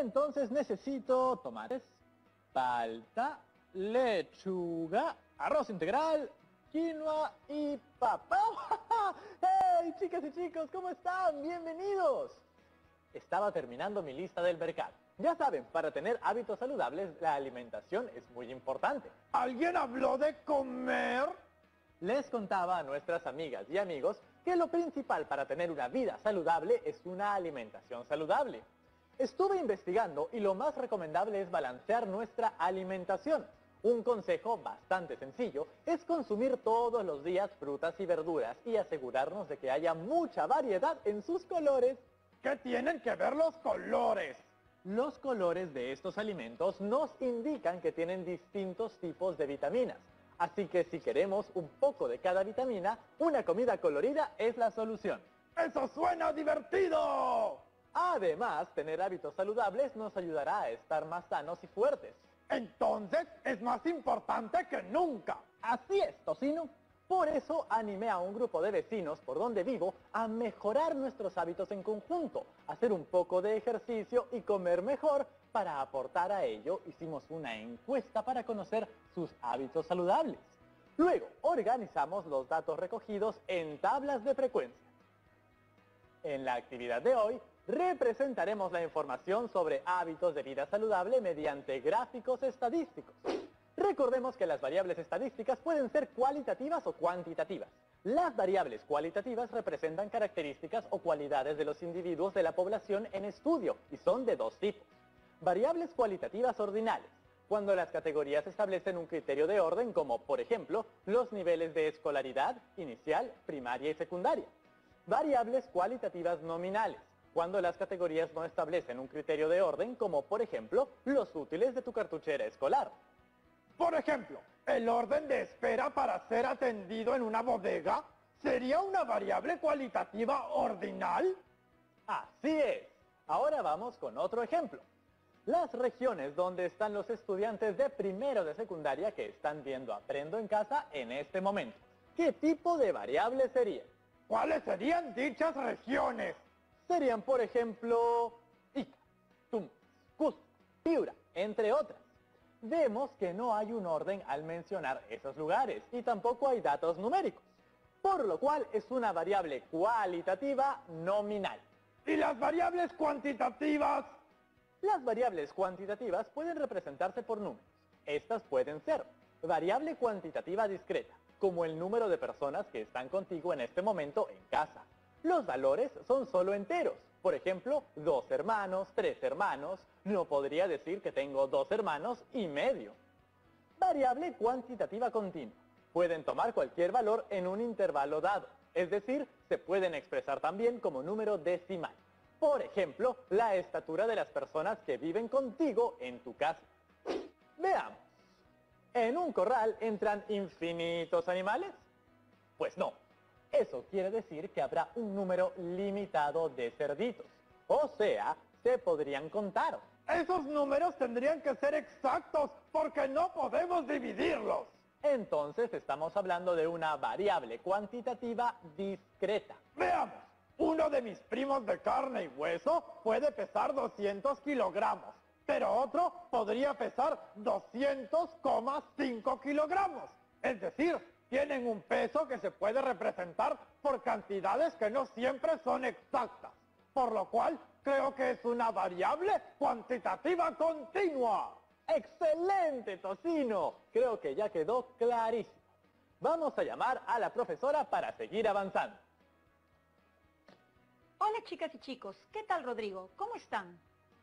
Entonces necesito tomates, palta, lechuga, arroz integral, quinoa y papa. ¡Hey, chicas y chicos! ¿Cómo están? ¡Bienvenidos! Estaba terminando mi lista del mercado. Ya saben, para tener hábitos saludables, la alimentación es muy importante. ¿Alguien habló de comer? Les contaba a nuestras amigas y amigos que lo principal para tener una vida saludable es una alimentación saludable. Estuve investigando y lo más recomendable es balancear nuestra alimentación. Un consejo bastante sencillo es consumir todos los días frutas y verduras y asegurarnos de que haya mucha variedad en sus colores. ¿Qué tienen que ver los colores? Los colores de estos alimentos nos indican que tienen distintos tipos de vitaminas. Así que si queremos un poco de cada vitamina, una comida colorida es la solución. ¡Eso suena divertido! Además, tener hábitos saludables nos ayudará a estar más sanos y fuertes. Entonces, es más importante que nunca. Así es, Tocino. Por eso animé a un grupo de vecinos por donde vivo a mejorar nuestros hábitos en conjunto, hacer un poco de ejercicio y comer mejor. Para aportar a ello, hicimos una encuesta para conocer sus hábitos saludables. Luego, organizamos los datos recogidos en tablas de frecuencia. En la actividad de hoy, representaremos la información sobre hábitos de vida saludable mediante gráficos estadísticos. Recordemos que las variables estadísticas pueden ser cualitativas o cuantitativas. Las variables cualitativas representan características o cualidades de los individuos de la población en estudio y son de dos tipos. Variables cualitativas ordinales, cuando las categorías establecen un criterio de orden como, por ejemplo, los niveles de escolaridad, inicial, primaria y secundaria. Variables cualitativas nominales, cuando las categorías no establecen un criterio de orden como, por ejemplo, los útiles de tu cartuchera escolar. Por ejemplo, el orden de espera para ser atendido en una bodega sería una variable cualitativa ordinal. Así es. Ahora vamos con otro ejemplo. Las regiones donde están los estudiantes de primero de secundaria que están viendo Aprendo en Casa en este momento. ¿Qué tipo de variables serían? ¿Cuáles serían dichas regiones? Serían, por ejemplo, Ica, Tumbes, Cusco, Piura, entre otras. Vemos que no hay un orden al mencionar esos lugares y tampoco hay datos numéricos, por lo cual es una variable cualitativa nominal. ¿Y las variables cuantitativas? Las variables cuantitativas pueden representarse por números. Estas pueden ser variable cuantitativa discreta, como el número de personas que están contigo en este momento en casa. Los valores son solo enteros. Por ejemplo, 2 hermanos, 3 hermanos. No podría decir que tengo 2 hermanos y medio. Variable cuantitativa continua. Pueden tomar cualquier valor en un intervalo dado. Es decir, se pueden expresar también como número decimal. Por ejemplo, la estatura de las personas que viven contigo en tu casa. Veamos. ¿En un corral entran infinitos animales? Pues no. Eso quiere decir que habrá un número limitado de cerditos. O sea, se podrían contar. Esos números tendrían que ser exactos porque no podemos dividirlos. Entonces estamos hablando de una variable cuantitativa discreta. Veamos. Uno de mis primos de carne y hueso puede pesar 200 kilogramos, pero otro podría pesar 200,5 kilogramos. Es decir, tienen un peso que se puede representar por cantidades que no siempre son exactas, por lo cual creo que es una variable cuantitativa continua. ¡Excelente, Tocino! Creo que ya quedó clarísimo. Vamos a llamar a la profesora para seguir avanzando. Hola chicas y chicos, ¿qué tal Rodrigo? ¿Cómo están?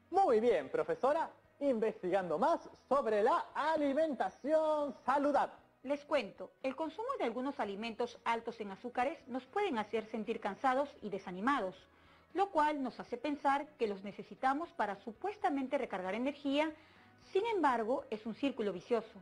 Muy bien, profesora. Investigando más sobre la alimentación saludable. Les cuento, el consumo de algunos alimentos altos en azúcares nos pueden hacer sentir cansados y desanimados, lo cual nos hace pensar que los necesitamos para supuestamente recargar energía. Sin embargo, es un círculo vicioso,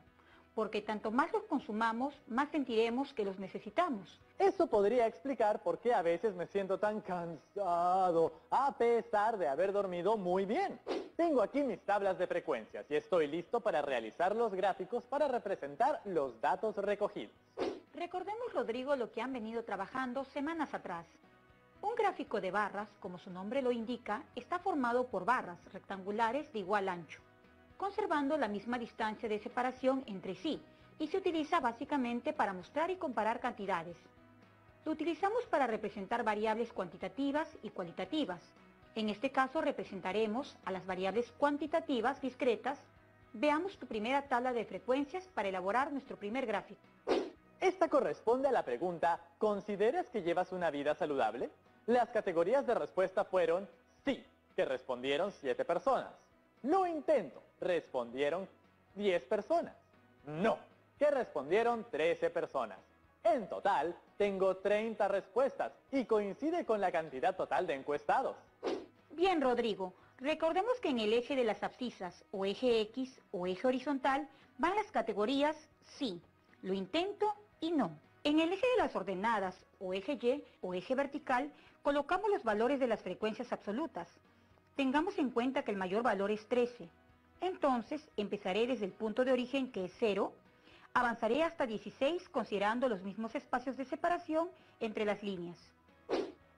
porque tanto más los consumamos, más sentiremos que los necesitamos. Eso podría explicar por qué a veces me siento tan cansado, a pesar de haber dormido muy bien. Tengo aquí mis tablas de frecuencias y estoy listo para realizar los gráficos para representar los datos recogidos. Recordemos, Rodrigo, lo que han venido trabajando semanas atrás. Un gráfico de barras, como su nombre lo indica, está formado por barras rectangulares de igual ancho, conservando la misma distancia de separación entre sí, y se utiliza básicamente para mostrar y comparar cantidades. Lo utilizamos para representar variables cuantitativas y cualitativas. En este caso representaremos a las variables cuantitativas discretas. Veamos tu primera tabla de frecuencias para elaborar nuestro primer gráfico. Esta corresponde a la pregunta, ¿consideras que llevas una vida saludable? Las categorías de respuesta fueron sí, que respondieron 7 personas. Lo intento, respondieron 10 personas. No, que respondieron 13 personas. En total, tengo 30 respuestas y coincide con la cantidad total de encuestados. Bien, Rodrigo, recordemos que en el eje de las abscisas, o eje X, o eje horizontal, van las categorías sí, lo intento y no. En el eje de las ordenadas, o eje Y, o eje vertical, colocamos los valores de las frecuencias absolutas. Tengamos en cuenta que el mayor valor es 13. Entonces, empezaré desde el punto de origen, que es 0, avanzaré hasta 16 considerando los mismos espacios de separación entre las líneas.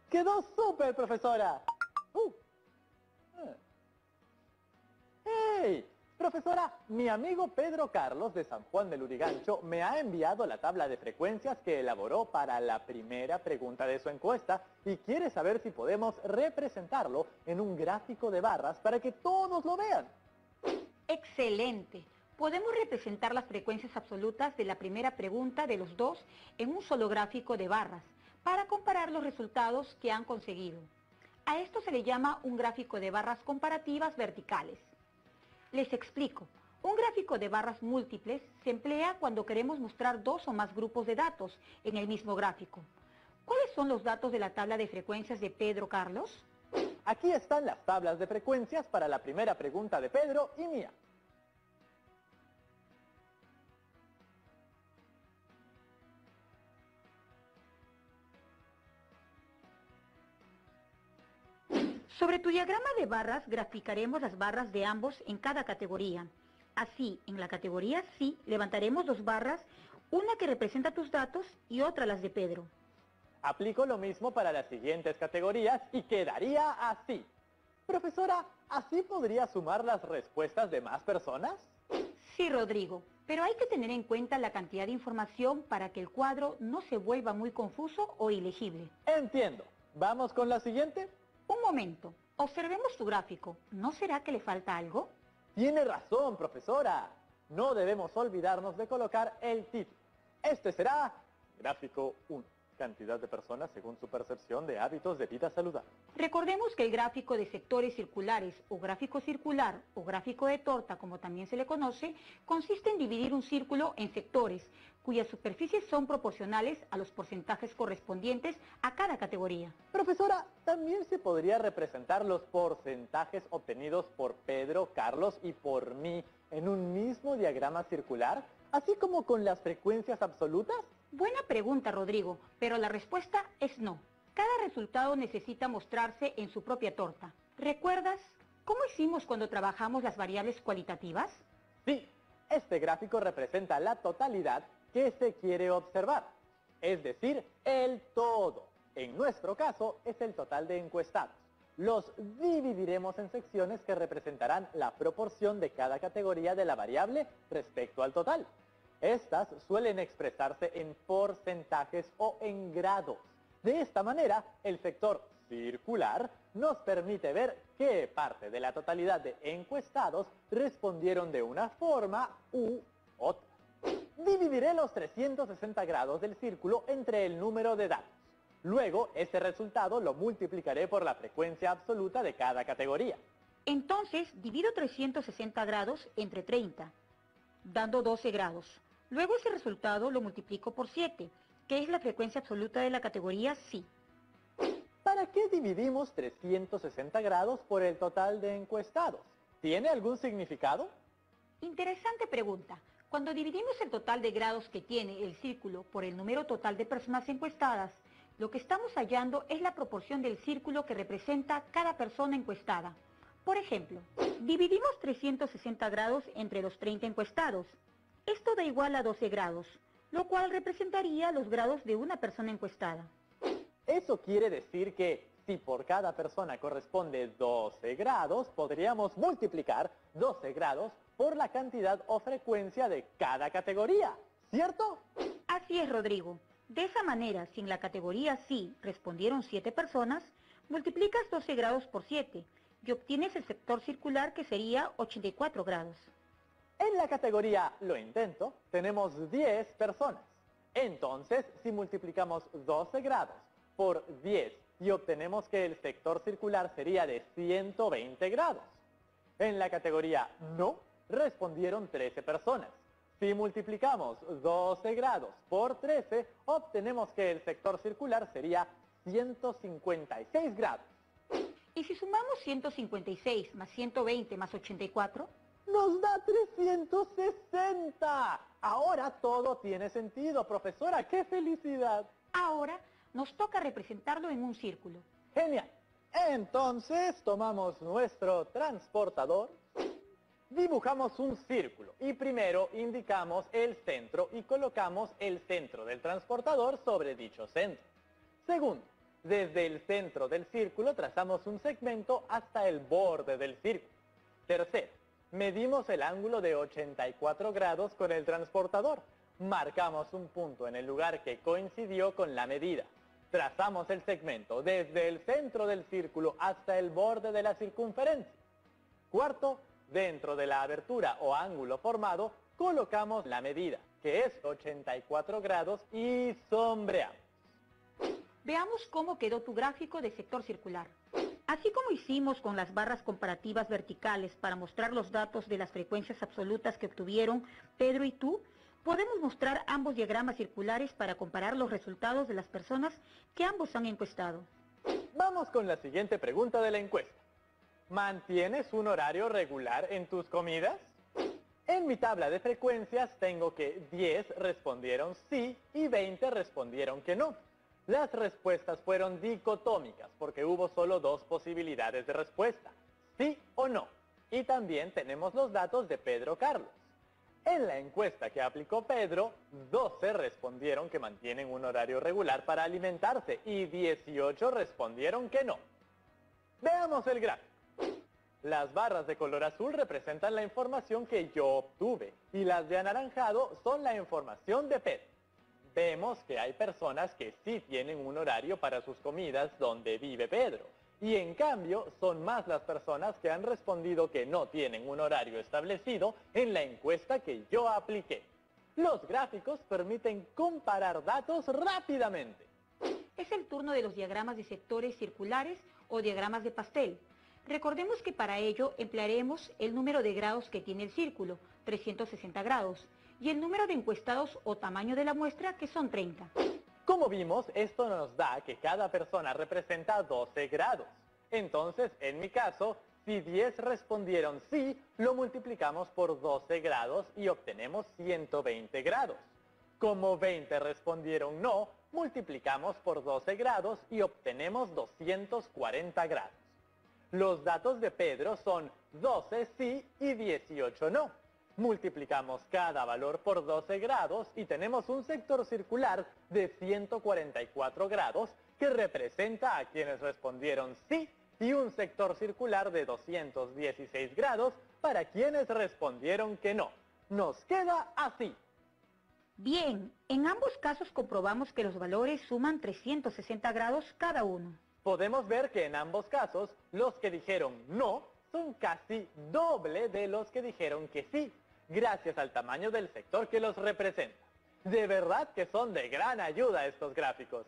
¡Quedó súper, profesora! ¡Hey! Profesora, mi amigo Pedro Carlos de San Juan del Lurigancho me ha enviado la tabla de frecuencias que elaboró para la primera pregunta de su encuesta y quiere saber si podemos representarlo en un gráfico de barras para que todos lo vean. ¡Excelente! Podemos representar las frecuencias absolutas de la primera pregunta de los dos en un solo gráfico de barras para comparar los resultados que han conseguido. A esto se le llama un gráfico de barras comparativas verticales. Les explico. Un gráfico de barras múltiples se emplea cuando queremos mostrar 2 o más grupos de datos en el mismo gráfico. ¿Cuáles son los datos de la tabla de frecuencias de Pedro Carlos? Aquí están las tablas de frecuencias para la primera pregunta de Pedro y mía. Sobre tu diagrama de barras graficaremos las barras de ambos en cada categoría. Así, en la categoría sí, levantaremos 2 barras, una que representa tus datos y otra las de Pedro. Aplico lo mismo para las siguientes categorías y quedaría así. Profesora, ¿así podría sumar las respuestas de más personas? Sí, Rodrigo, pero hay que tener en cuenta la cantidad de información para que el cuadro no se vuelva muy confuso o ilegible. Entiendo. ¿Vamos con la siguiente? Un momento, observemos tu gráfico. ¿No será que le falta algo? Tiene razón, profesora. No debemos olvidarnos de colocar el título. Este será gráfico 1. Cantidad de personas según su percepción de hábitos de vida saludable. Recordemos que el gráfico de sectores circulares o gráfico circular o gráfico de torta, como también se le conoce, consiste en dividir un círculo en sectores, cuyas superficies son proporcionales a los porcentajes correspondientes a cada categoría. Profesora, también se podría representar los porcentajes obtenidos por Pedro, Carlos y por mí en un mismo diagrama circular, así como con las frecuencias absolutas. Buena pregunta, Rodrigo, pero la respuesta es no. Cada resultado necesita mostrarse en su propia torta. ¿Recuerdas cómo hicimos cuando trabajamos las variables cualitativas? Sí, este gráfico representa la totalidad que se quiere observar, es decir, el todo. En nuestro caso es el total de encuestados. Los dividiremos en secciones que representarán la proporción de cada categoría de la variable respecto al total. Estas suelen expresarse en porcentajes o en grados. De esta manera, el sector circular nos permite ver qué parte de la totalidad de encuestados respondieron de una forma u otra. Dividiré los 360 grados del círculo entre el número de datos. Luego, ese resultado lo multiplicaré por la frecuencia absoluta de cada categoría. Entonces, divido 360 grados entre 30, dando 12 grados. Luego ese resultado lo multiplico por 7, que es la frecuencia absoluta de la categoría sí. ¿Para qué dividimos 360 grados por el total de encuestados? ¿Tiene algún significado? Interesante pregunta. Cuando dividimos el total de grados que tiene el círculo por el número total de personas encuestadas, lo que estamos hallando es la proporción del círculo que representa cada persona encuestada. Por ejemplo, dividimos 360 grados entre los 30 encuestados. Esto da igual a 12 grados, lo cual representaría los grados de una persona encuestada. Eso quiere decir que si por cada persona corresponde 12 grados, podríamos multiplicar 12 grados por la cantidad o frecuencia de cada categoría, ¿cierto? Así es, Rodrigo. De esa manera, si en la categoría sí respondieron 7 personas, multiplicas 12 grados por 7 y obtienes el sector circular que sería 84 grados. En la categoría Lo intento, tenemos 10 personas. Entonces, si multiplicamos 12 grados por 10 y obtenemos que el sector circular sería de 120 grados. En la categoría No, respondieron 13 personas. Si multiplicamos 12 grados por 13, obtenemos que el sector circular sería 156 grados. ¿Y si sumamos 156 más 120 más 84? ¡Nos da 360! Ahora todo tiene sentido, profesora. ¡Qué felicidad! Ahora nos toca representarlo en un círculo. ¡Genial! Entonces tomamos nuestro transportador, dibujamos un círculo y primero indicamos el centro y colocamos el centro del transportador sobre dicho centro. Segundo, desde el centro del círculo trazamos un segmento hasta el borde del círculo. Tercero, medimos el ángulo de 84 grados con el transportador. Marcamos un punto en el lugar que coincidió con la medida. Trazamos el segmento desde el centro del círculo hasta el borde de la circunferencia. Cuarto, dentro de la abertura o ángulo formado, colocamos la medida, que es 84 grados, y sombreamos. Veamos cómo quedó tu gráfico de sector circular. Así como hicimos con las barras comparativas verticales para mostrar los datos de las frecuencias absolutas que obtuvieron Pedro y tú, podemos mostrar ambos diagramas circulares para comparar los resultados de las personas que ambos han encuestado. Vamos con la siguiente pregunta de la encuesta. ¿Mantienes un horario regular en tus comidas? En mi tabla de frecuencias tengo que 10 respondieron sí y 20 respondieron que no. Las respuestas fueron dicotómicas porque hubo solo 2 posibilidades de respuesta, sí o no. Y también tenemos los datos de Pedro Carlos. En la encuesta que aplicó Pedro, 12 respondieron que mantienen un horario regular para alimentarse y 18 respondieron que no. Veamos el gráfico. Las barras de color azul representan la información que yo obtuve y las de anaranjado son la información de Pedro. Vemos que hay personas que sí tienen un horario para sus comidas donde vive Pedro. Y en cambio, son más las personas que han respondido que no tienen un horario establecido en la encuesta que yo apliqué. Los gráficos permiten comparar datos rápidamente. Es el turno de los diagramas de sectores circulares o diagramas de pastel. Recordemos que para ello emplearemos el número de grados que tiene el círculo, 360 grados, y el número de encuestados o tamaño de la muestra, que son 30. Como vimos, esto nos da que cada persona representa 12 grados. Entonces, en mi caso, si 10 respondieron sí, lo multiplicamos por 12 grados y obtenemos 120 grados. Como 20 respondieron no, multiplicamos por 12 grados y obtenemos 240 grados. Los datos de Pedro son 12 sí y 18 no. Multiplicamos cada valor por 12 grados y tenemos un sector circular de 144 grados que representa a quienes respondieron sí y un sector circular de 216 grados para quienes respondieron que no. Nos queda así. Bien, en ambos casos comprobamos que los valores suman 360 grados cada uno. Podemos ver que en ambos casos los que dijeron no son casi doble de los que dijeron que sí, gracias al tamaño del sector que los representa. De verdad que son de gran ayuda estos gráficos.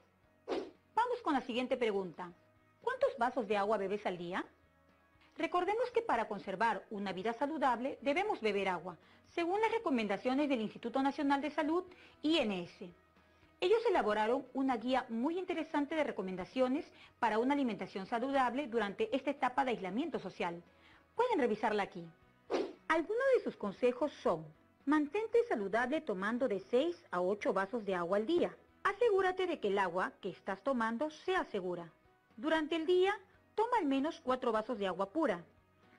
Vamos con la siguiente pregunta. ¿Cuántos vasos de agua bebes al día? Recordemos que para conservar una vida saludable debemos beber agua, según las recomendaciones del Instituto Nacional de Salud, INS. Ellos elaboraron una guía muy interesante de recomendaciones para una alimentación saludable durante esta etapa de aislamiento social. Pueden revisarla aquí. Algunos de sus consejos son: mantente saludable tomando de 6 a 8 vasos de agua al día. Asegúrate de que el agua que estás tomando sea segura. Durante el día, toma al menos 4 vasos de agua pura.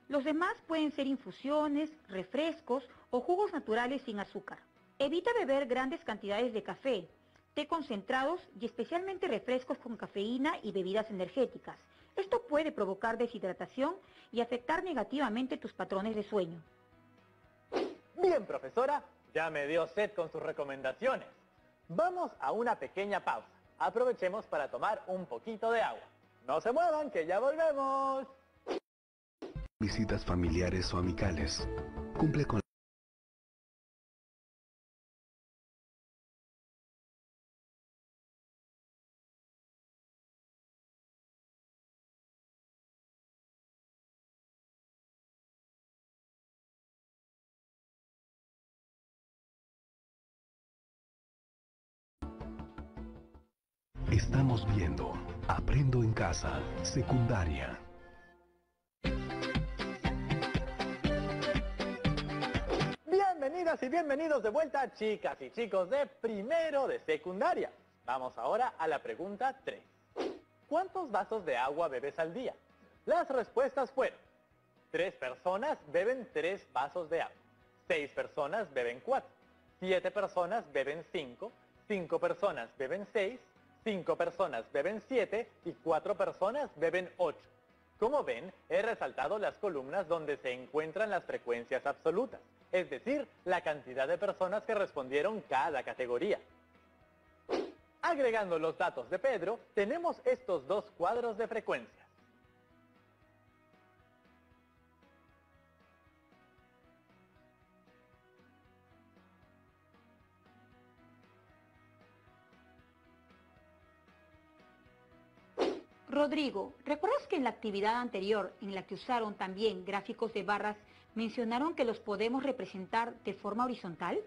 Los demás pueden ser infusiones, refrescos o jugos naturales sin azúcar. Evita beber grandes cantidades de café. té concentrados y especialmente refrescos con cafeína y bebidas energéticas. Esto puede provocar deshidratación y afectar negativamente tus patrones de sueño. Bien, profesora, ya me dio sed con sus recomendaciones. Vamos a una pequeña pausa. Aprovechemos para tomar un poquito de agua. No se muevan, que ya volvemos. Visitas familiares o amicales. Cumple con Estamos viendo Aprendo en Casa, secundaria. Bienvenidas y bienvenidos de vuelta, chicas y chicos de primero de secundaria. Vamos ahora a la pregunta 3. ¿Cuántos vasos de agua bebes al día? Las respuestas fueron: 3 personas beben 3 vasos de agua, 6 personas beben 4, 7 personas beben 5, 5 personas beben 6, 5 personas beben 7 y 4 personas beben 8. Como ven, he resaltado las columnas donde se encuentran las frecuencias absolutas, es decir, la cantidad de personas que respondieron cada categoría. Agregando los datos de Pedro, tenemos estos dos cuadros de frecuencias. Rodrigo, ¿recuerdas que en la actividad anterior, en la que usaron también gráficos de barras, mencionaron que los podemos representar de forma horizontal?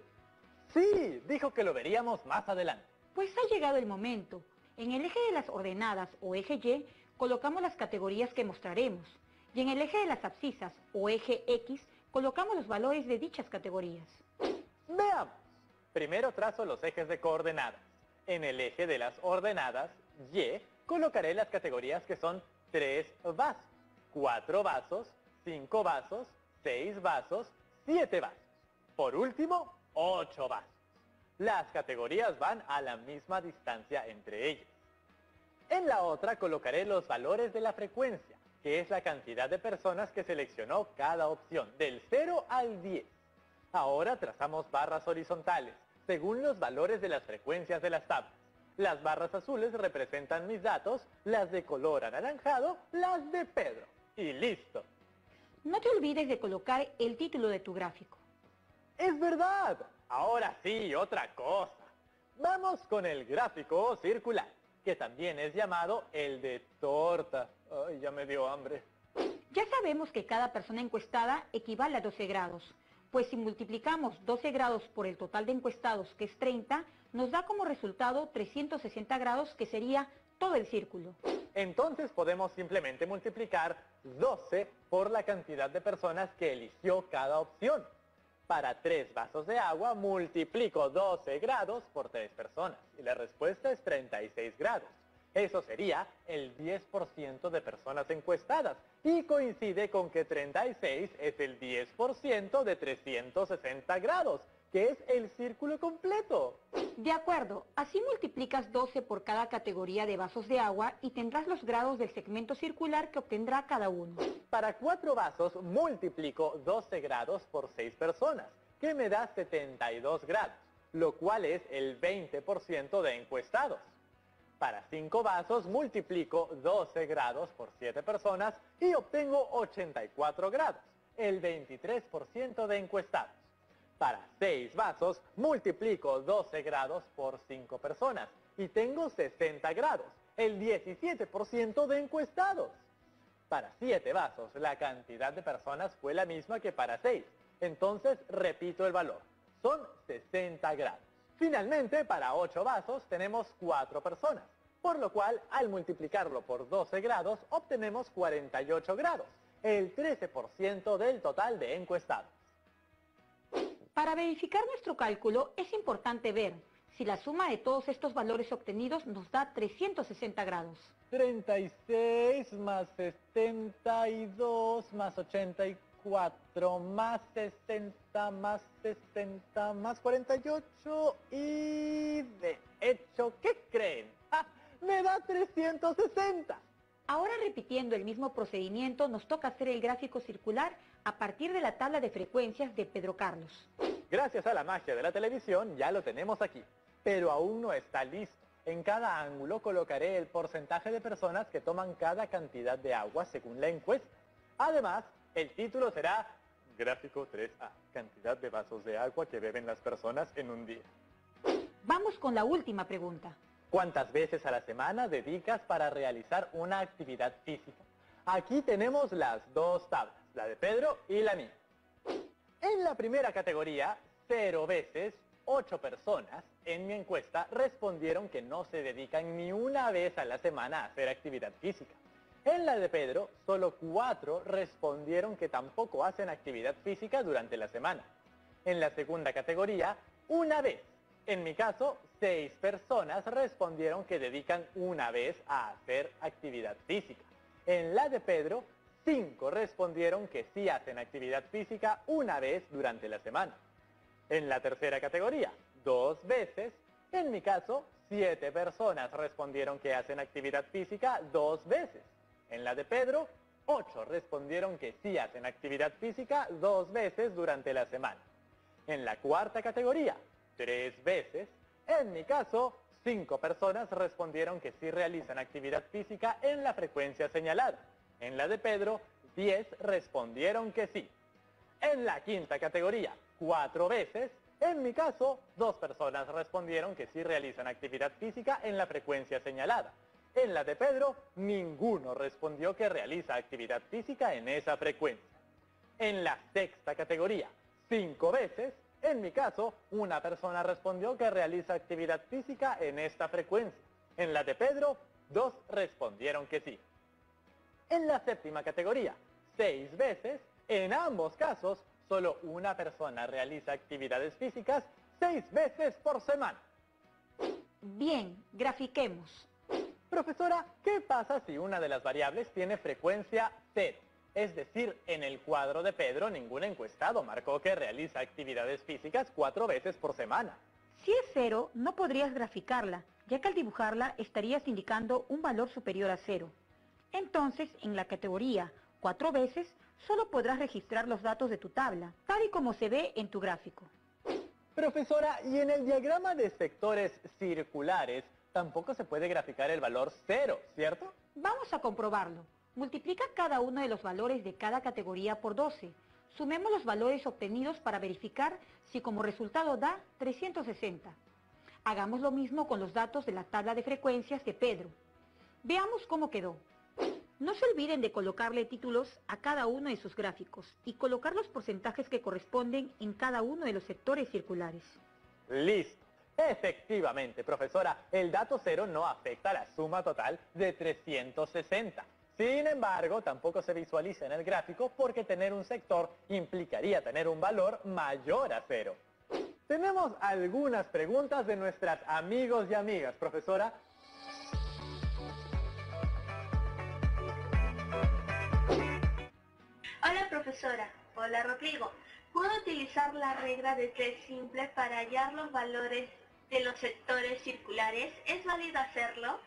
Sí, dijo que lo veríamos más adelante. Pues ha llegado el momento. En el eje de las ordenadas o eje Y, colocamos las categorías que mostraremos. Y en el eje de las abscisas o eje X, colocamos los valores de dichas categorías. Veamos. Primero trazo los ejes de coordenadas. En el eje de las ordenadas, Y, colocaré las categorías que son 3 vasos, 4 vasos, 5 vasos, 6 vasos, 7 vasos. Por último, 8 vasos. Las categorías van a la misma distancia entre ellas. En la otra colocaré los valores de la frecuencia, que es la cantidad de personas que seleccionó cada opción, del 0 al 10. Ahora trazamos barras horizontales, según los valores de las frecuencias de las tablas. Las barras azules representan mis datos, las de color anaranjado, las de Pedro. Y listo. No te olvides de colocar el título de tu gráfico. ¡Es verdad! Ahora sí, otra cosa. Vamos con el gráfico circular, que también es llamado el de torta. Ay, ya me dio hambre. Ya sabemos que cada persona encuestada equivale a 12 grados, pues si multiplicamos 12 grados por el total de encuestados, que es 30, nos da como resultado 360 grados, que sería todo el círculo. Entonces podemos simplemente multiplicar 12 por la cantidad de personas que eligió cada opción. Para 3 vasos de agua multiplico 12 grados por 3 personas y la respuesta es 36 grados. Eso sería el 10% de personas encuestadas y coincide con que 36 es el 10% de 360 grados, que es el círculo completo. De acuerdo, así multiplicas 12 por cada categoría de vasos de agua y tendrás los grados del segmento circular que obtendrá cada uno. Para 4 vasos multiplico 12 grados por 6 personas, que me da 72 grados, lo cual es el 20% de encuestados. Para 5 vasos multiplico 12 grados por 7 personas y obtengo 84 grados, el 23% de encuestados. Para 6 vasos multiplico 12 grados por 5 personas y tengo 60 grados, el 17% de encuestados. Para 7 vasos la cantidad de personas fue la misma que para 6, entonces repito el valor, son 60 grados. Finalmente, para 8 vasos tenemos 4 personas, por lo cual al multiplicarlo por 12 grados obtenemos 48 grados, el 13% del total de encuestados. Para verificar nuestro cálculo es importante ver si la suma de todos estos valores obtenidos nos da 360 grados. 36 más 72 más 84 4 más 60 más 60 más 48 y de hecho, ¿qué creen? ¡Ah! Me da 360. Ahora repitiendo el mismo procedimiento nos toca hacer el gráfico circular a partir de la tabla de frecuencias de Pedro Carlos. Gracias a la magia de la televisión ya lo tenemos aquí, pero aún no está listo. En cada ángulo colocaré el porcentaje de personas que toman cada cantidad de agua según la encuesta. Además, el título será Gráfico 3A, cantidad de vasos de agua que beben las personas en un día. Vamos con la última pregunta. ¿Cuántas veces a la semana dedicas para realizar una actividad física? Aquí tenemos las dos tablas, la de Pedro y la mía. En la primera categoría, 0 veces, 8 personas en mi encuesta respondieron que no se dedican ni una vez a la semana a hacer actividad física. En la de Pedro, solo 4 respondieron que tampoco hacen actividad física durante la semana. En la segunda categoría, una vez. En mi caso, 6 personas respondieron que dedican una vez a hacer actividad física. En la de Pedro, 5 respondieron que sí hacen actividad física una vez durante la semana. En la tercera categoría, 2 veces. En mi caso, 7 personas respondieron que hacen actividad física 2 veces. En la de Pedro, 8 respondieron que sí hacen actividad física 2 veces durante la semana. En la cuarta categoría, 3 veces. En mi caso, 5 personas respondieron que sí realizan actividad física en la frecuencia señalada. En la de Pedro, 10 respondieron que sí. En la quinta categoría, 4 veces. En mi caso, 2 personas respondieron que sí realizan actividad física en la frecuencia señalada. En la de Pedro, ninguno respondió que realiza actividad física en esa frecuencia. En la sexta categoría, 5 veces. En mi caso, una persona respondió que realiza actividad física en esta frecuencia. En la de Pedro, 2 respondieron que sí. En la séptima categoría, 6 veces. En ambos casos, solo una persona realiza actividades físicas 6 veces por semana. Bien, grafiquemos. Profesora, ¿qué pasa si una de las variables tiene frecuencia 0? Es decir, en el cuadro de Pedro ningún encuestado marcó que realiza actividades físicas 4 veces por semana. Si es 0, no podrías graficarla, ya que al dibujarla estarías indicando un valor superior a 0. Entonces, en la categoría 4 veces, solo podrás registrar los datos de tu tabla, tal y como se ve en tu gráfico. Profesora, y en el diagrama de sectores circulares tampoco se puede graficar el valor 0, ¿cierto? Vamos a comprobarlo. Multiplica cada uno de los valores de cada categoría por 12. Sumemos los valores obtenidos para verificar si como resultado da 360. Hagamos lo mismo con los datos de la tabla de frecuencias de Pedro. Veamos cómo quedó. No se olviden de colocarle títulos a cada uno de sus gráficos y colocar los porcentajes que corresponden en cada uno de los sectores circulares. Listo. Efectivamente, profesora, el dato 0 no afecta a la suma total de 360. Sin embargo, tampoco se visualiza en el gráfico porque tener un sector implicaría tener un valor mayor a 0. Tenemos algunas preguntas de nuestras amigos y amigas, profesora. Hola profesora, hola Rodrigo. ¿Puedo utilizar la regla de 3 simples para hallar los valores de los sectores circulares? ¿Es válido hacerlo?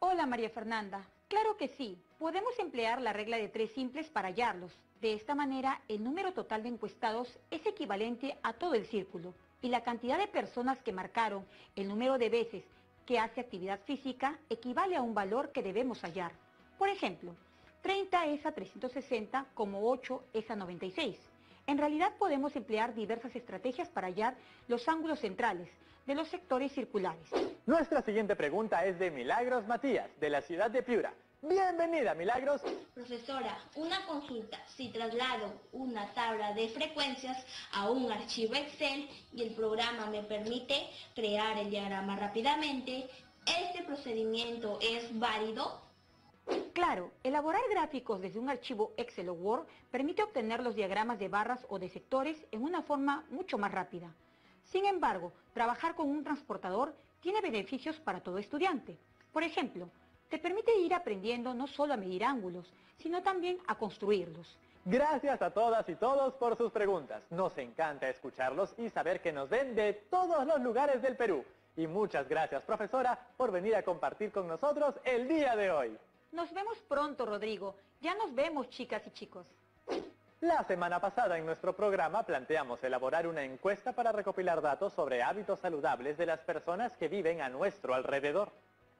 Hola María Fernanda. Claro que sí. Podemos emplear la regla de 3 simples para hallarlos. De esta manera, el número total de encuestados es equivalente a todo el círculo y la cantidad de personas que marcaron el número de veces que hace actividad física equivale a un valor que debemos hallar. Por ejemplo, 30 es a 360 como 8 es a 96. En realidad podemos emplear diversas estrategias para hallar los ángulos centrales de los sectores circulares. Nuestra siguiente pregunta es de Milagros Matías, de la ciudad de Piura. Bienvenida, Milagros. Profesora, una consulta. Si traslado una tabla de frecuencias a un archivo Excel y el programa me permite crear el diagrama rápidamente, ¿este procedimiento es válido? Claro, elaborar gráficos desde un archivo Excel o Word permite obtener los diagramas de barras o de sectores en una forma mucho más rápida. Sin embargo, trabajar con un transportador tiene beneficios para todo estudiante. Por ejemplo, te permite ir aprendiendo no solo a medir ángulos, sino también a construirlos. Gracias a todas y todos por sus preguntas. Nos encanta escucharlos y saber que nos ven de todos los lugares del Perú. Y muchas gracias, profesora, por venir a compartir con nosotros el día de hoy. Nos vemos pronto, Rodrigo. Ya nos vemos, chicas y chicos. La semana pasada en nuestro programa planteamos elaborar una encuesta para recopilar datos sobre hábitos saludables de las personas que viven a nuestro alrededor.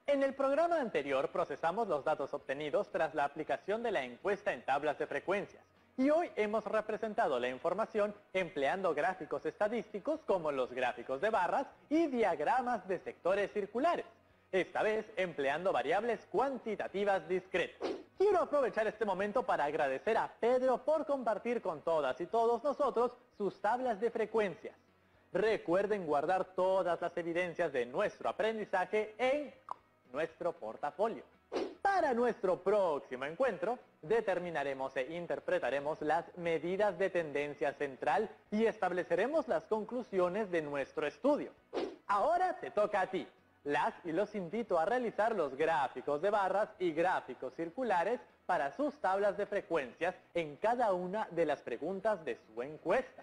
En el programa anterior procesamos los datos obtenidos tras la aplicación de la encuesta en tablas de frecuencias. Y hoy hemos representado la información empleando gráficos estadísticos como los gráficos de barras y diagramas de sectores circulares. Esta vez empleando variables cuantitativas discretas. Quiero aprovechar este momento para agradecer a Pedro por compartir con todas y todos nosotros sus tablas de frecuencias. Recuerden guardar todas las evidencias de nuestro aprendizaje en nuestro portafolio. Para nuestro próximo encuentro, determinaremos e interpretaremos las medidas de tendencia central y estableceremos las conclusiones de nuestro estudio. Ahora te toca a ti. Las y los invito a realizar los gráficos de barras y gráficos circulares para sus tablas de frecuencias en cada una de las preguntas de su encuesta.